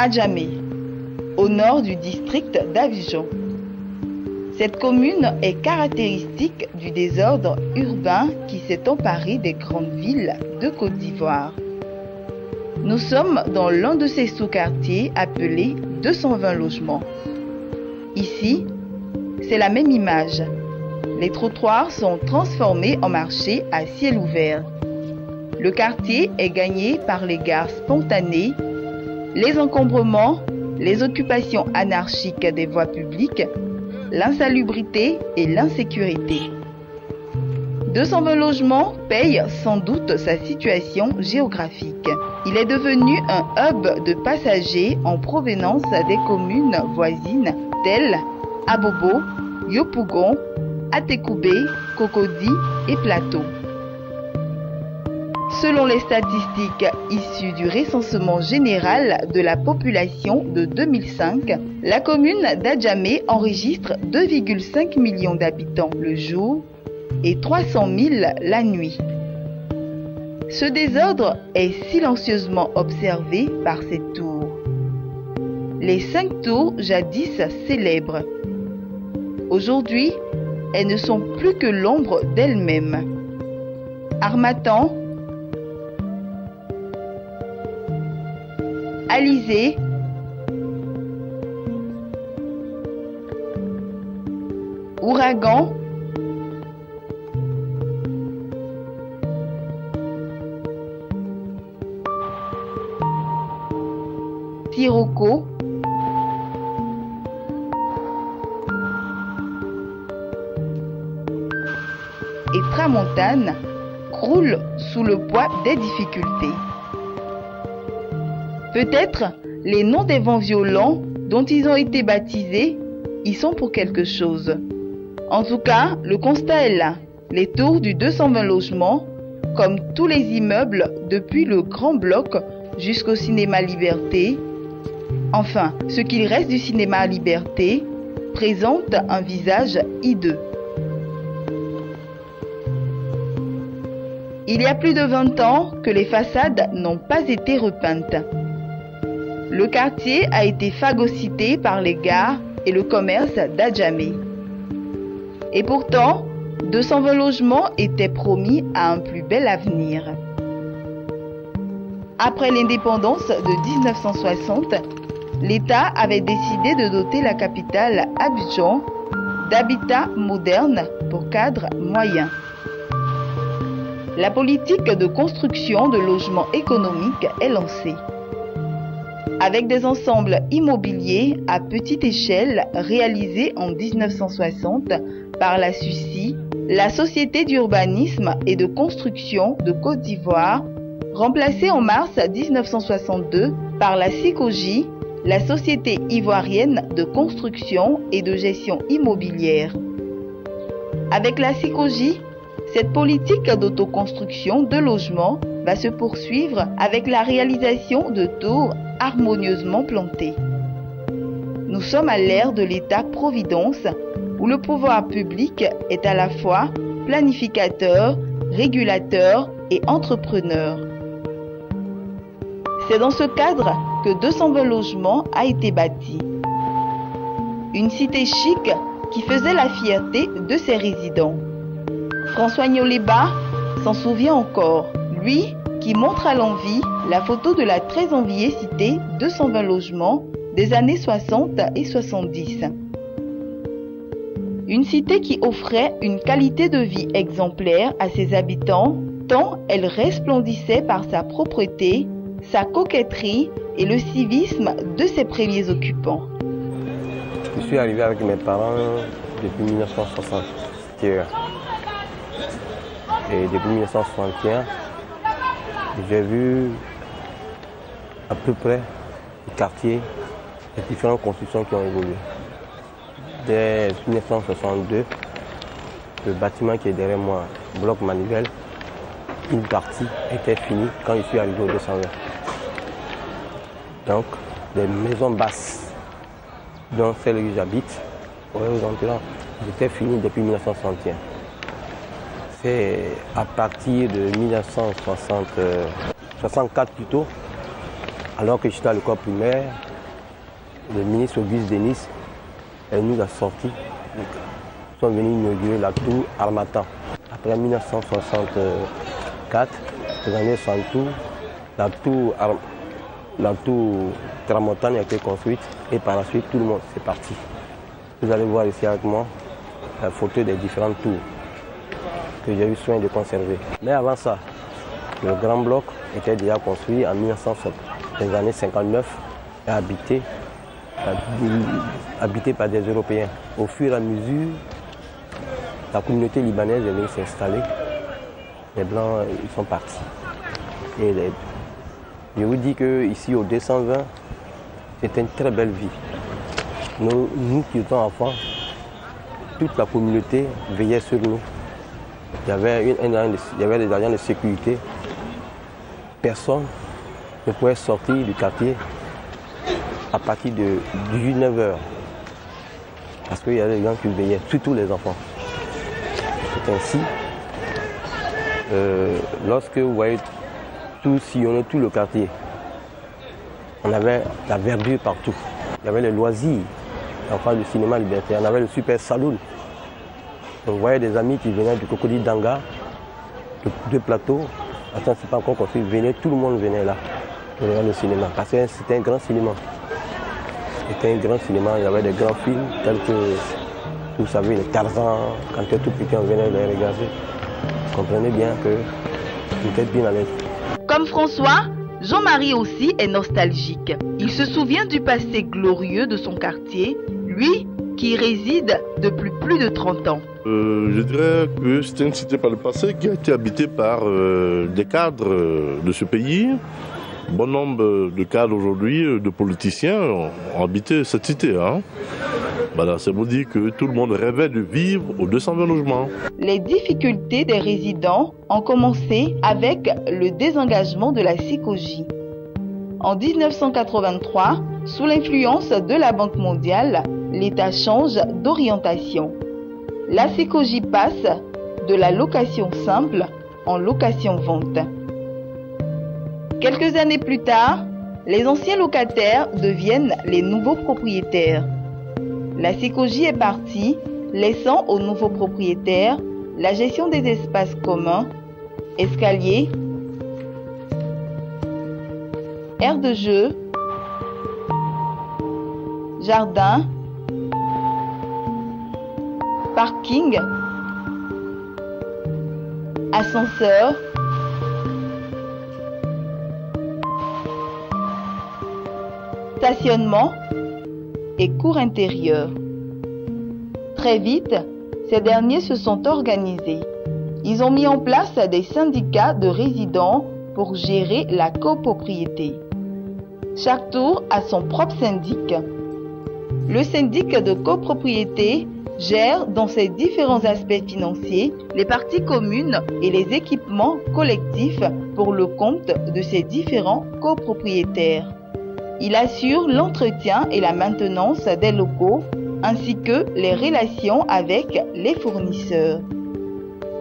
Adjamé, au nord du district d'Abidjan. Cette commune est caractéristique du désordre urbain qui s'est emparé des grandes villes de Côte d'Ivoire. Nous sommes dans l'un de ces sous-quartiers appelés 220 logements. Ici, c'est la même image. Les trottoirs sont transformés en marchés à ciel ouvert. Le quartier est gagné par les gares spontanées, les encombrements, les occupations anarchiques des voies publiques, l'insalubrité et l'insécurité. 220 logements paye sans doute sa situation géographique. Il est devenu un hub de passagers en provenance des communes voisines telles Abobo, Yopougon, Atekoubé, Cocody et Plateau. Selon les statistiques issues du recensement général de la population de 2005, la commune d'Adjamé enregistre 2,5 millions d'habitants le jour et 300 000 la nuit. Ce désordre est silencieusement observé par ces tours. Les 5 tours jadis célèbres. Aujourd'hui, elles ne sont plus que l'ombre d'elles-mêmes. Harmattan, Alizé, Ouragan, Sirocco, et Tramontane croulent sous le poids des difficultés. Peut-être les noms des vents violents dont ils ont été baptisés y sont pour quelque chose. En tout cas, le constat est là. Les tours du 220 logements, comme tous les immeubles depuis le Grand Bloc jusqu'au cinéma Liberté, enfin, ce qu'il reste du cinéma Liberté, présente un visage hideux. Il y a plus de 20 ans que les façades n'ont pas été repeintes. Le quartier a été phagocyté par les gares et le commerce d'Adjamé. Et pourtant, 220 logements étaient promis à un plus bel avenir. Après l'indépendance de 1960, l'État avait décidé de doter la capitale Abidjan d'habitats modernes pour cadres moyens. La politique de construction de logements économiques est lancée. Avec des ensembles immobiliers à petite échelle réalisés en 1960 par la SUCI, la Société d'urbanisme et de construction de Côte d'Ivoire, remplacée en mars 1962 par la SICOGI, la Société ivoirienne de construction et de gestion immobilière. Avec la SICOGI, cette politique d'autoconstruction de logements va se poursuivre avec la réalisation de tours harmonieusement plantées. Nous sommes à l'ère de l'État-providence où le pouvoir public est à la fois planificateur, régulateur et entrepreneur. C'est dans ce cadre que 220 logements a été bâti. Une cité chic qui faisait la fierté de ses résidents. François Nioléba s'en souvient encore, lui qui montre à l'envi la photo de la très enviée cité 220 logements des années 60 et 70. Une cité qui offrait une qualité de vie exemplaire à ses habitants, tant elle resplendissait par sa propreté, sa coquetterie et le civisme de ses premiers occupants. Je suis arrivé avec mes parents depuis 1961. Et depuis 1961, j'ai vu à peu près le quartier, les différentes constructions qui ont évolué. Dès 1962, le bâtiment qui est derrière moi, bloc Manivelle, une partie était finie quand je suis arrivé au 220. Donc, les maisons basses dont celle où j'habite, aux environs, étaient finies depuis 1961. C'est à partir de 1964 plutôt, alors que j'étais à l'école primaire, le ministre Auguste Denis, elle nous a sortis. Ils sont venus inaugurer la tour Harmattan. Après 1964, les années 60, la tour Tramontane a été construite et par la suite tout le monde s'est parti. Vous allez voir ici avec moi la photo des différentes tours que j'ai eu soin de conserver. Mais avant ça, le grand bloc était déjà construit en 1960, les années 59, et habité par des Européens. Au fur et à mesure, la communauté libanaise est venue s'installer. Les Blancs, ils sont partis. Et je vous dis qu'ici, au 220, c'était une très belle vie. Nous qui étions enfants, toute la communauté veillait sur nous. Il y avait des agents de sécurité. Personne ne pouvait sortir du quartier à partir de 19h. Parce qu'il y avait des gens qui veillaient, surtout les enfants. C'est ainsi, lorsque vous voyez tout sillonner tout le quartier, on avait la verdure partout. Il y avait les loisirs, enfin le cinéma Liberté, on avait le super saloon. On voyait des amis qui venaient du Cocody d'Anga, de plateau. Attends, c'est pas encore construit, tout le monde venait là pour regarder le cinéma. Parce que c'était un grand cinéma. C'était un grand cinéma, il y avait des grands films tels que, vous savez, les Tarzan, quand tu es tout petit, on venait les regarder. Vous comprenez bien que vous êtes bien à l'aise. Comme François, Jean-Marie aussi est nostalgique. Il se souvient du passé glorieux de son quartier, lui qui y réside depuis plus de 30 ans. Je dirais que c'était une cité par le passé qui a été habitée par des cadres de ce pays. Bon nombre de cadres aujourd'hui, de politiciens, ont habité cette cité. Voilà, c'est pour dire que tout le monde rêvait de vivre aux 220 logements. Les difficultés des résidents ont commencé avec le désengagement de la SECOJ. En 1983, sous l'influence de la Banque mondiale, l'État change d'orientation. La SECOJ passe de la location simple en location-vente. Quelques années plus tard, les anciens locataires deviennent les nouveaux propriétaires. La SECOJ est partie, laissant aux nouveaux propriétaires la gestion des espaces communs, escaliers, aires de jeu, jardin, parking, ascenseur, stationnement et cours intérieure. Très vite, ces derniers se sont organisés. Ils ont mis en place des syndicats de résidents pour gérer la copropriété. Chaque tour a son propre syndic. Le syndic de copropriété gère dans ses différents aspects financiers les parties communes et les équipements collectifs pour le compte de ses différents copropriétaires. Il assure l'entretien et la maintenance des locaux ainsi que les relations avec les fournisseurs.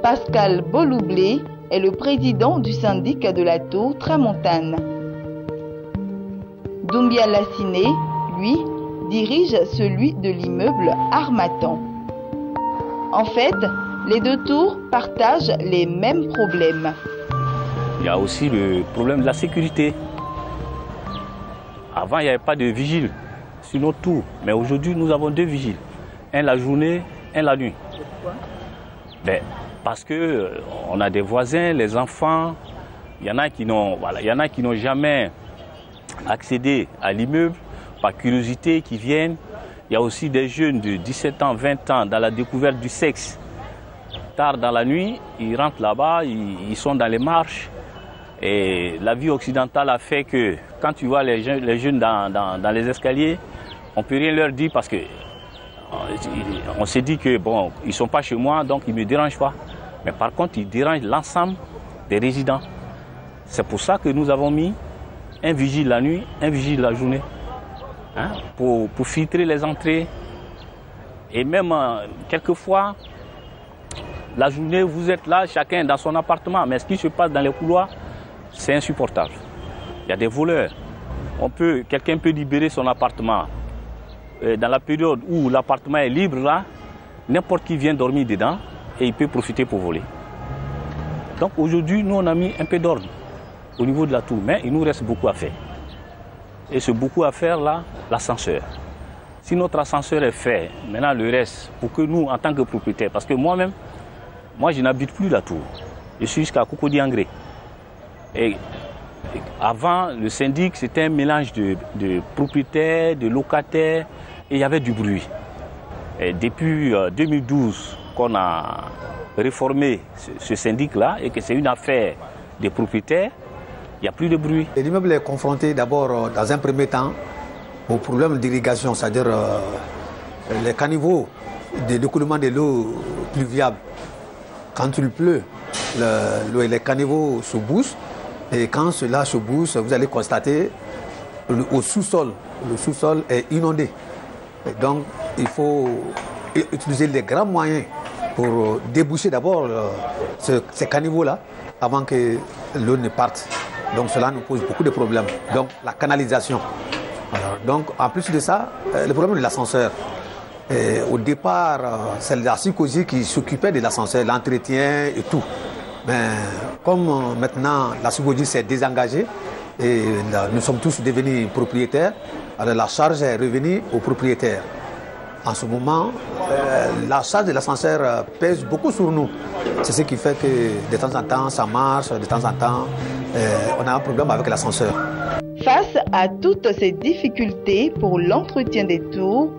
Pascal Boloublé est le président du syndic de la tour Tramontane. Doumbia Lassiné, lui, dirige celui de l'immeuble Harmattan. En fait, les deux tours partagent les mêmes problèmes. Il y a aussi le problème de la sécurité. Avant, il n'y avait pas de vigile sur nos tours, mais aujourd'hui, nous avons 2 vigiles. Un la journée, un la nuit. Pourquoi? Parce qu'on a des voisins, les enfants, il y en a qui n'ont jamais accédé à l'immeuble par curiosité, qui viennent. Il y a aussi des jeunes de 17 ans, 20 ans dans la découverte du sexe. Tard dans la nuit, ils rentrent là-bas, ils sont dans les marches. Et la vie occidentale a fait que quand tu vois les jeunes dans les escaliers, on ne peut rien leur dire parce que on s'est dit que bon, ils ne sont pas chez moi, donc ils ne me dérangent pas. Mais par contre, ils dérangent l'ensemble des résidents. C'est pour ça que nous avons mis un vigile la nuit, un vigile la journée, pour filtrer les entrées. Et même quelquefois, la journée, vous êtes là, chacun dans son appartement, mais ce qui se passe dans les couloirs, c'est insupportable. Il y a des voleurs. Quelqu'un peut libérer son appartement dans la période où l'appartement est libre, là, n'importe qui vient dormir dedans et il peut profiter pour voler. Donc aujourd'hui, nous, on a mis un peu d'ordre au niveau de la tour, mais il nous reste beaucoup à faire. Et ce beaucoup à faire, là, l'ascenseur. Si notre ascenseur est fait, maintenant le reste, pour que nous, en tant que propriétaires, parce que moi-même, je n'habite plus la tour. Je suis jusqu'à Cocody-Angré. Et avant, le syndic, c'était un mélange de propriétaires, de locataires, et il y avait du bruit. Et depuis 2012 qu'on a réformé ce syndic-là, et que c'est une affaire des propriétaires, il n'y a plus de bruit. L'immeuble est confronté d'abord, dans un premier temps, au problème d'irrigation, c'est-à-dire les caniveaux d'écoulement de l'eau pluviale. Quand il pleut, les caniveaux se bouchent. Et quand cela se bouche, vous allez constater au sous-sol, le sous-sol est inondé. Et donc, il faut utiliser les grands moyens pour déboucher d'abord ces caniveaux-là avant que l'eau ne parte. Donc, cela nous pose beaucoup de problèmes. Donc, la canalisation. Alors, donc, en plus de ça, le problème de l'ascenseur. Au départ, c'est la psychologie qui s'occupait de l'ascenseur, l'entretien et tout. Mais comme maintenant la psychologie s'est désengagée et nous sommes tous devenus propriétaires, alors la charge est revenue aux propriétaires. En ce moment, la charge de l'ascenseur pèse beaucoup sur nous. C'est ce qui fait que de temps en temps ça marche, de temps en temps on a un problème avec l'ascenseur. Face à toutes ces difficultés pour l'entretien des tours,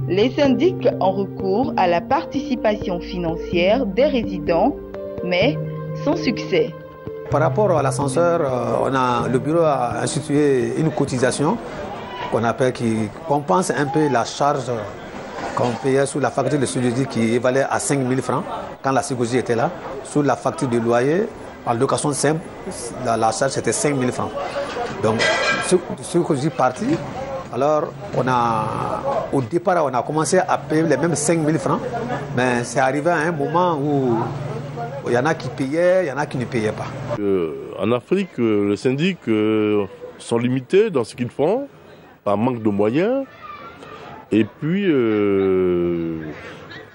les syndics ont recours à la participation financière des résidents, mais sans succès. Par rapport à l'ascenseur, le bureau a institué une cotisation qu'on appelle, qui compense un peu la charge qu'on payait sous la facture de sécurité qui évalait à 5 000 francs quand la sécurité était là. Sous la facture de loyer, en location simple, la charge c'était 5 000 francs. Donc, ce que je dis parti, alors au départ, on a commencé à payer les mêmes 5 000 francs, mais c'est arrivé à un moment où il y en a qui payaient, il y en a qui ne payaient pas. En Afrique, les syndics sont limités dans ce qu'ils font, par manque de moyens, et puis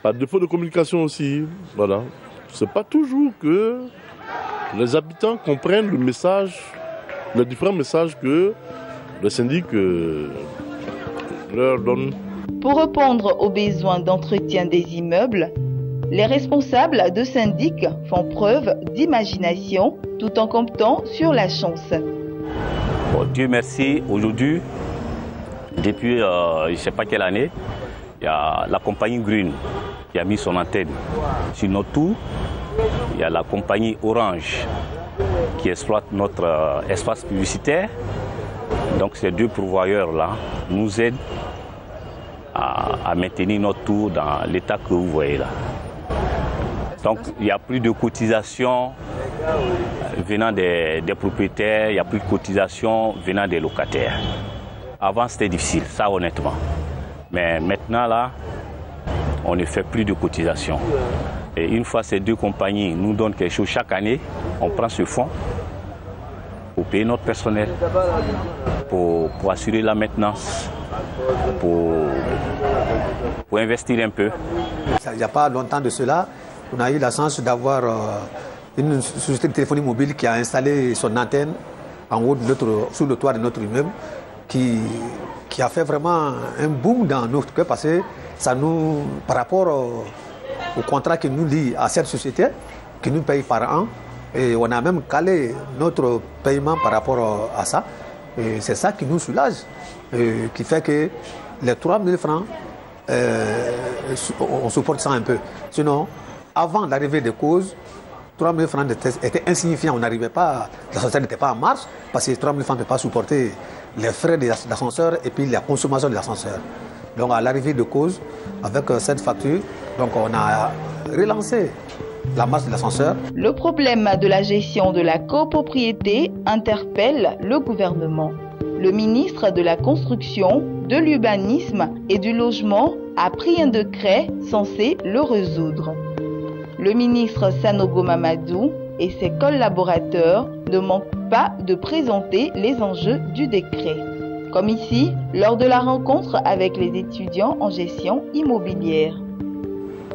par défaut de communication aussi. Voilà. C'est pas toujours que les habitants comprennent le message, les différents messages que le syndic leur donne. Pour répondre aux besoins d'entretien des immeubles, les responsables de syndics font preuve d'imagination tout en comptant sur la chance. Bon, Dieu merci, aujourd'hui, depuis je ne sais pas quelle année, il y a la compagnie Green qui a mis son antenne sur notre tour. Il y a la compagnie Orange qui exploite notre espace publicitaire. Donc ces deux pourvoyeurs-là nous aident à maintenir notre tour dans l'état que vous voyez là. Donc il n'y a plus de cotisations venant des propriétaires, il n'y a plus de cotisations venant des locataires. Avant c'était difficile, ça honnêtement. Mais maintenant là, on ne fait plus de cotisations. Et une fois ces deux compagnies nous donnent quelque chose chaque année, on prend ce fonds pour payer notre personnel, pour assurer la maintenance, pour investir un peu. Il n'y a pas longtemps de cela, on a eu la chance d'avoir une société de téléphonie mobile qui a installé son antenne en haut sous le toit de notre immeuble, qui a fait vraiment un boom dans notre cœur parce que ça nous, par rapport au contrat qui nous lie à cette société, qui nous paye par an, et on a même calé notre paiement par rapport à ça. Et c'est ça qui nous soulage, qui fait que les 3 000 francs, on supporte ça un peu. Sinon, avant l'arrivée des causes, 3 000 francs étaient insignifiants. On n'arrivait pas, l'ascenseur n'était pas en marche, parce que 3 000 francs ne peuvent pas supporter les frais de l'ascenseur et puis la consommation de l'ascenseur. Donc à l'arrivée de cause, avec cette facture, donc on a relancé la marche de l'ascenseur. Le problème de la gestion de la copropriété interpelle le gouvernement. Le ministre de la Construction, de l'Urbanisme et du Logement a pris un décret censé le résoudre. Le ministre Sanogo Mamadou et ses collaborateurs ne manquent pas de présenter les enjeux du décret. comme ici lors de la rencontre avec les étudiants en gestion immobilière.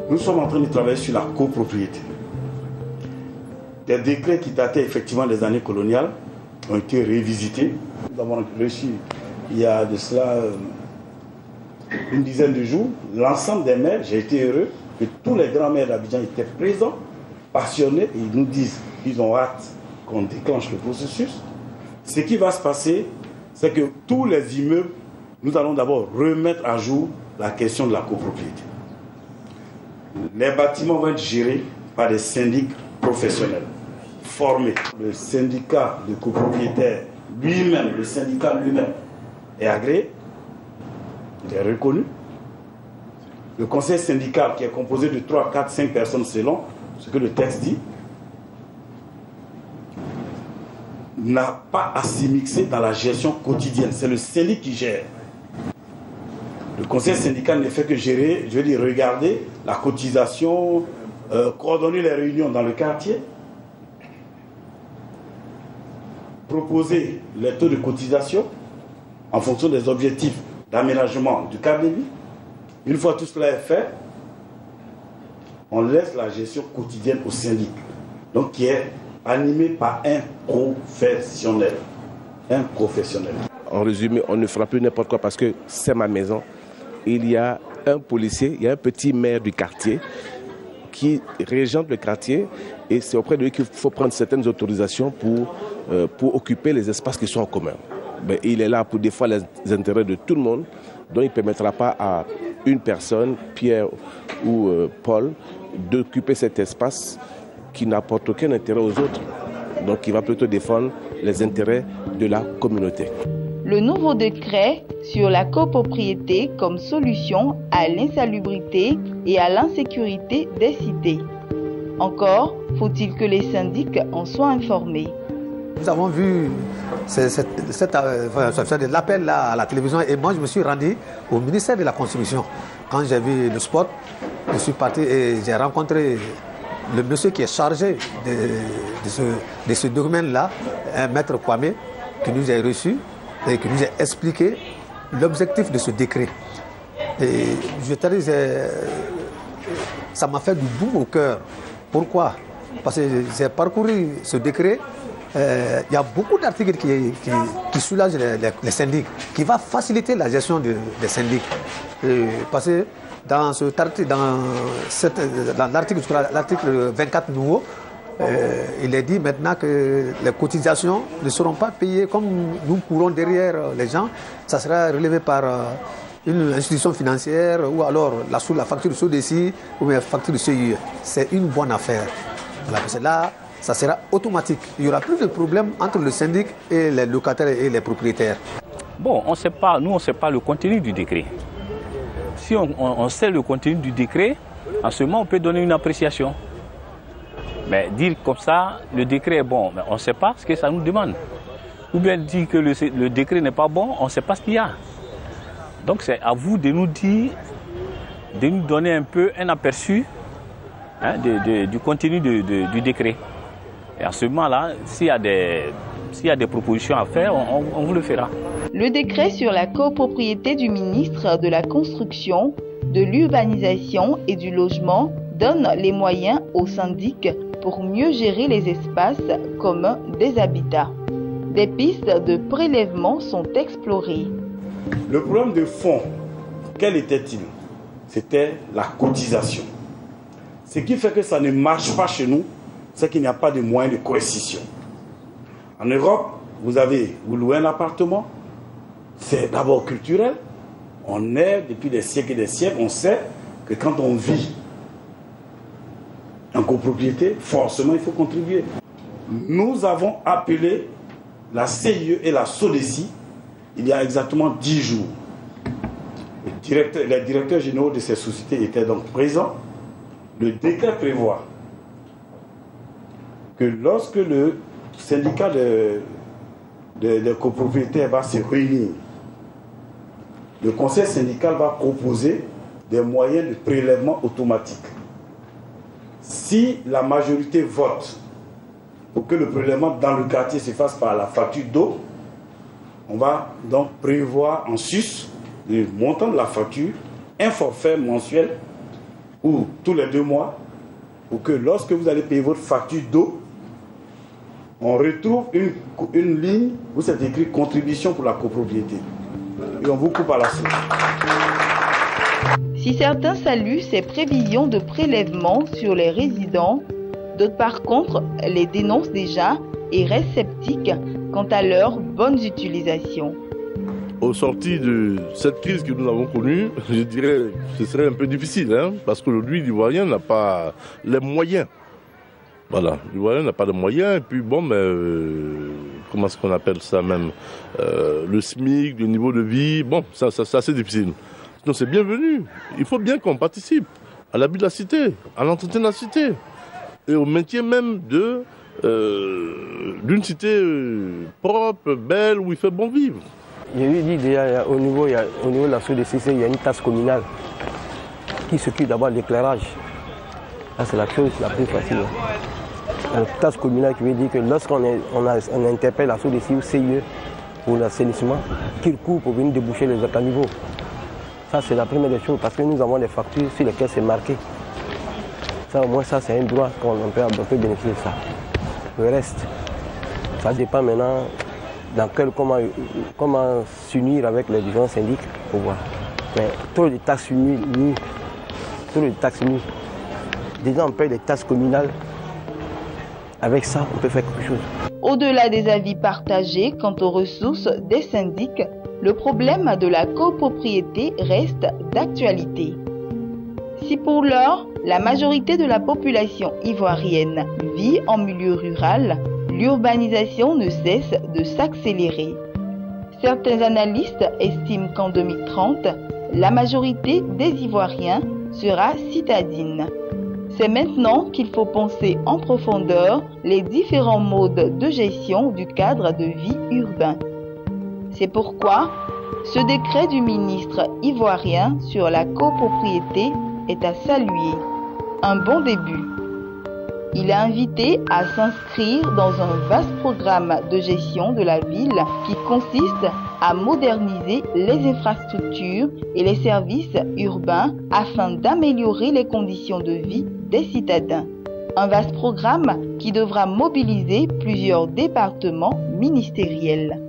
Nous sommes en train de travailler sur la copropriété. Des décrets qui dataient effectivement des années coloniales ont été révisités. Nous avons reçu il y a de cela une dizaine de jours l'ensemble des maires. J'ai été heureux que tous les grands maires d'Abidjan étaient présents, passionnés, et ils nous disent qu'ils ont hâte qu'on déclenche le processus. Ce qui va se passer, c'est que tous les immeubles, nous allons d'abord remettre à jour la question de la copropriété. Les bâtiments vont être gérés par des syndics professionnels, formés. Le syndicat de copropriétaires lui-même, le syndicat lui-même est agréé, il est reconnu. Le conseil syndical qui est composé de 3, 4, 5 personnes selon ce que le texte dit, n'a pas à s'y mixer dans la gestion quotidienne. C'est le syndic qui gère. Le conseil syndical ne fait que gérer, je veux dire, regarder la cotisation, coordonner les réunions dans le quartier, proposer les taux de cotisation en fonction des objectifs d'aménagement du cadre de vie. Une fois tout cela est fait, on laisse la gestion quotidienne au syndic, donc qui est animé par un professionnel. Un professionnel. En résumé, on ne fera plus n'importe quoi parce que c'est ma maison. Il y a un policier, il y a un petit maire du quartier qui régente le quartier et c'est auprès de lui qu'il faut prendre certaines autorisations pour occuper les espaces qui sont en commun. Mais il est là pour défendre les intérêts de tout le monde, donc il ne permettra pas à une personne, Pierre ou Paul, d'occuper cet espace qui n'apporte aucun intérêt aux autres. Donc il va plutôt défendre les intérêts de la communauté. Le nouveau décret sur la copropriété comme solution à l'insalubrité et à l'insécurité des cités. Encore faut-il que les syndics en soient informés. Nous avons vu l'appel à la télévision et moi je me suis rendu au ministère de la Construction. Quand j'ai vu le spot, je suis parti et j'ai rencontré le monsieur qui est chargé de ce domaine-là, un maître Kwame, qui nous a reçus et qui nous a expliqué l'objectif de ce décret. Et je te dis, ça m'a fait du boum au cœur. Pourquoi? Parce que j'ai parcouru ce décret. Il y a beaucoup d'articles qui soulagent les syndics, qui va faciliter la gestion des syndics. Parce que dans l'article 24 nouveau, il est dit maintenant que les cotisations ne seront pas payées comme nous courons derrière les gens. Ça sera relevé par une institution financière ou alors la facture de SODECI ou la facture de CIE. C'est une bonne affaire. Voilà, parce que là, ça sera automatique. Il n'y aura plus de problème entre le syndic et les locataires et les propriétaires. Bon, on ne sait pas le contenu du décret. Si on sait le contenu du décret, en ce moment, on peut donner une appréciation. Mais dire comme ça, le décret est bon, mais on ne sait pas ce que ça nous demande. Ou bien dire que le décret n'est pas bon, on ne sait pas ce qu'il y a. Donc c'est à vous de nous dire, de nous donner un peu un aperçu du contenu du décret. Et à ce moment-là, s'il y a des propositions à faire, on vous le fera. Le décret sur la copropriété du ministre de la Construction, de l'Urbanisation et du Logement donne les moyens aux syndics pour mieux gérer les espaces communs des habitats. Des pistes de prélèvement sont explorées. Le problème de fond, quel était-il? C'était la cotisation. Ce qui fait que ça ne marche pas chez nous, c'est qu'il n'y a pas de moyens de coercition. En Europe, vous louez un appartement, c'est d'abord culturel. On est, depuis des siècles et des siècles, on sait que quand on vit en copropriété, forcément il faut contribuer. Nous avons appelé la CIE et la SODECI il y a exactement 10 jours. Les directeurs généraux de ces sociétés étaient donc présents. Le décret prévoit que lorsque le syndicat de copropriétaires va se réunir, le conseil syndical va proposer des moyens de prélèvement automatique. Si la majorité vote pour que le prélèvement dans le quartier se fasse par la facture d'eau, On va donc prévoir en sus du montant de la facture un forfait mensuel ou tous les 2 mois pour que lorsque vous allez payer votre facture d'eau, on retrouve une ligne où c'est écrit contribution pour la copropriété. Et on vous coupe à la source. Si certains saluent ces prévisions de prélèvement sur les résidents, d'autres par contre les dénoncent déjà et restent sceptiques quant à leur bonne utilisation. Au sorti de cette crise que nous avons connue, je dirais que ce serait un peu difficile, parce qu'aujourd'hui l'Ivoirien n'a pas les moyens. Voilà, l'Ivoirien n'a pas de moyens, et puis bon, comment est-ce qu'on appelle ça même, le SMIC, le niveau de vie, bon, ça c'est assez difficile. Donc c'est bienvenu, il faut bien qu'on participe à l'habit de la cité, à l'entretien de la cité, et au maintien même d'une cité propre, belle, où il fait bon vivre. J'ai eu dit déjà, au niveau de la SODCC, il y a une taxe communale qui s'occupe d'abord de l'éclairage. Ça, c'est la chose la plus facile. Une taxe communale qui veut dire que lorsqu'on interpelle la SODCC ou CIE pour l'assainissement, qu'ils courent pour venir déboucher les caniveaux. Ça, c'est la première des choses, parce que nous avons des factures sur lesquelles c'est marqué. Ça, au moins, ça, c'est un droit qu'on peut bénéficier de ça. Le reste, ça dépend maintenant comment s'unir avec les différents syndics pour voir. Mais trop de taxes nues, déjà on paye des taxes communales. Avec ça, on peut faire quelque chose. Au-delà des avis partagés quant aux ressources des syndics, le problème de la copropriété reste d'actualité. Si pour l'heure, la majorité de la population ivoirienne vit en milieu rural, l'urbanisation ne cesse de s'accélérer. Certains analystes estiment qu'en 2030, la majorité des Ivoiriens sera citadine. C'est maintenant qu'il faut penser en profondeur les différents modes de gestion du cadre de vie urbain. C'est pourquoi ce décret du ministre ivoirien sur la copropriété est à saluer. Un bon début. Il a invité à s'inscrire dans un vaste programme de gestion de la ville qui consiste à moderniser les infrastructures et les services urbains afin d'améliorer les conditions de vie des citadins. Un vaste programme qui devra mobiliser plusieurs départements ministériels.